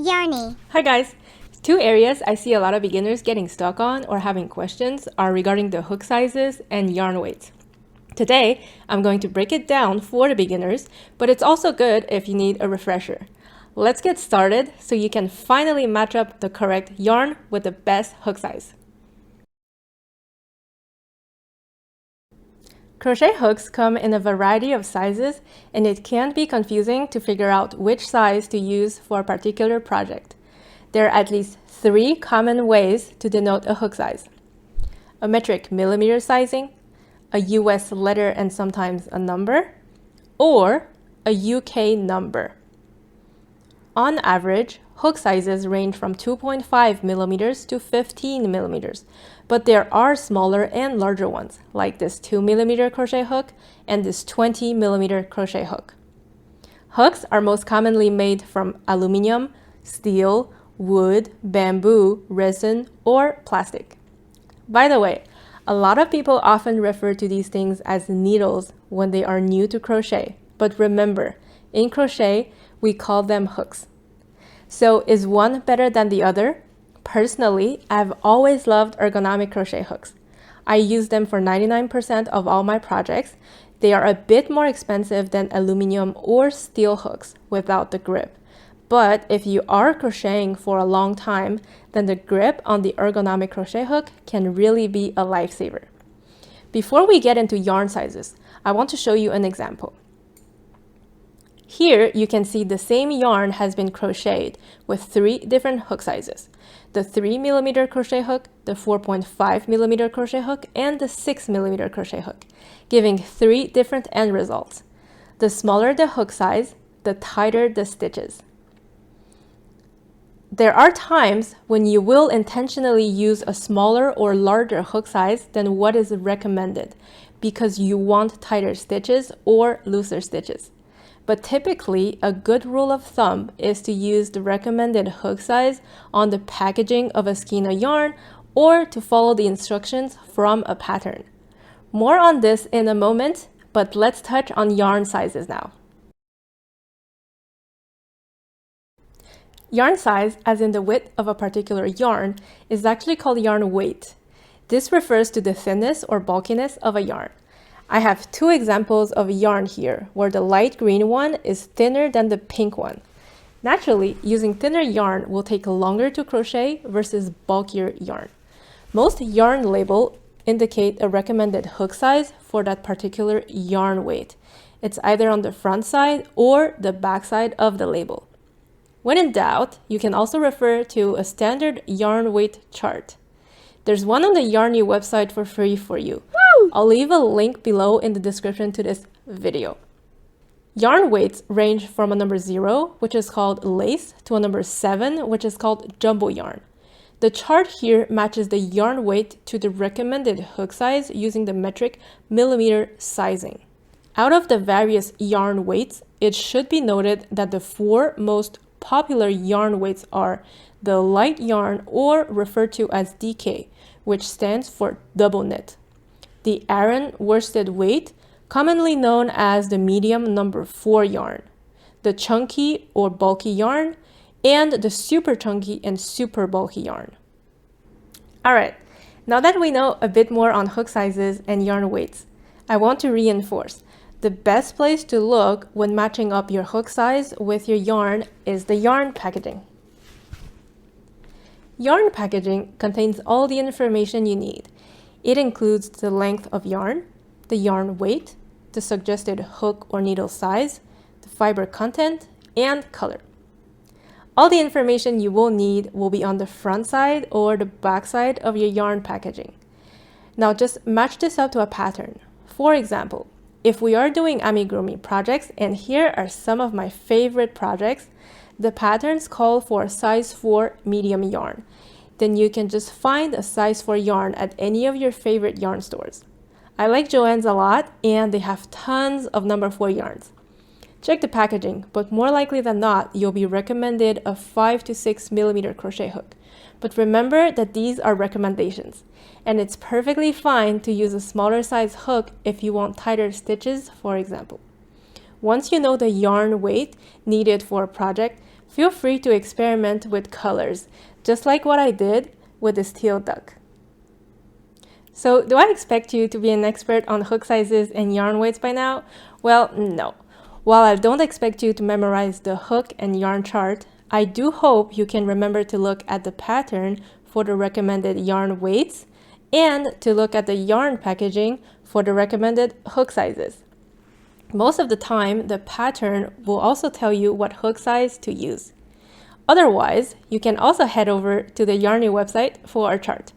Yarny. Hi guys! Two areas I see a lot of beginners getting stuck on or having questions are regarding the hook sizes and yarn weights. Today, I'm going to break it down for the beginners, but it's also good if you need a refresher. Let's get started so you can finally match up the correct yarn with the best hook size. Crochet hooks come in a variety of sizes, and it can be confusing to figure out which size to use for a particular project. There are at least 3 common ways to denote a hook size: a metric millimeter sizing, a US letter and sometimes a number, or a UK number. On average, hook sizes range from 2.5 millimeters to 15 millimeters, but there are smaller and larger ones, like this 2 millimeter crochet hook and this 20 millimeter crochet hook. Hooks are most commonly made from aluminum, steel, wood, bamboo, resin, or plastic. By the way, a lot of people often refer to these things as needles when they are new to crochet, but remember, in crochet, we call them hooks. So is one better than the other? Personally, I've always loved ergonomic crochet hooks. I use them for 99% of all my projects. They are a bit more expensive than aluminum or steel hooks without the grip. But if you are crocheting for a long time, then the grip on the ergonomic crochet hook can really be a lifesaver. Before we get into yarn sizes, I want to show you an example. Here you can see the same yarn has been crocheted with 3 different hook sizes: the 3 millimeter crochet hook, the 4.5 millimeter crochet hook, and the 6 millimeter crochet hook, giving 3 different end results. The smaller the hook size, the tighter the stitches. There are times when you will intentionally use a smaller or larger hook size than what is recommended because you want tighter stitches or looser stitches. But typically, a good rule of thumb is to use the recommended hook size on the packaging of a skein of yarn or to follow the instructions from a pattern. More on this in a moment, but let's touch on yarn sizes now. Yarn size, as in the width of a particular yarn, is actually called yarn weight. This refers to the thinness or bulkiness of a yarn. I have 2 examples of yarn here, where the light green one is thinner than the pink one. Naturally, using thinner yarn will take longer to crochet versus bulkier yarn. Most yarn labels indicate a recommended hook size for that particular yarn weight. It's either on the front side or the back side of the label. When in doubt, you can also refer to a standard yarn weight chart. There's one on the Yarny website for free for you. I'll leave a link below in the description to this video. Yarn weights range from a number 0, which is called lace, to a number 7, which is called jumbo yarn. The chart here matches the yarn weight to the recommended hook size using the metric millimeter sizing. Out of the various yarn weights, it should be noted that the 4 most popular yarn weights are the light yarn, or referred to as DK, which stands for double knit; the Aran worsted weight, commonly known as the medium number 4 yarn; the chunky or bulky yarn; and the super chunky and super bulky yarn. Alright, now that we know a bit more on hook sizes and yarn weights, I want to reinforce the best place to look when matching up your hook size with your yarn is the yarn packaging. Yarn packaging contains all the information you need. It includes the length of yarn, the yarn weight, the suggested hook or needle size, the fiber content, and color. All the information you will need will be on the front side or the back side of your yarn packaging. Now just match this up to a pattern. For example, if we are doing amigurumi projects, and here are some of my favorite projects, the patterns call for size 4 medium yarn. Then you can just find a size 4 yarn at any of your favorite yarn stores. I like Joann's a lot, and they have tons of number 4 yarns. Check the packaging, but more likely than not, you'll be recommended a 5 to 6 millimeter crochet hook. But remember that these are recommendations, and it's perfectly fine to use a smaller size hook if you want tighter stitches, for example. Once you know the yarn weight needed for a project, Feel free to experiment with colors, just like what I did with this teal duck. So, do I expect you to be an expert on hook sizes and yarn weights by now? Well, no. While I don't expect you to memorize the hook and yarn chart, I do hope you can remember to look at the pattern for the recommended yarn weights and to look at the yarn packaging for the recommended hook sizes. Most of the time, the pattern will also tell you what hook size to use. Otherwise, you can also head over to the Yarny website for our chart.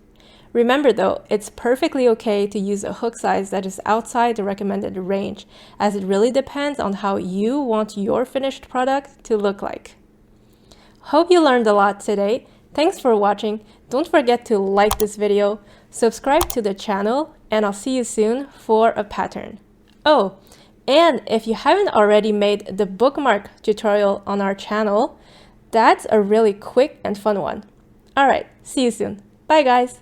Remember though, it's perfectly okay to use a hook size that is outside the recommended range, as it really depends on how you want your finished product to look like. Hope you learned a lot today. Thanks for watching. Don't forget to like this video, subscribe to the channel, and I'll see you soon for a pattern. Oh, and if you haven't already made the bookmark tutorial on our channel, that's a really quick and fun one. Alright, see you soon. Bye guys!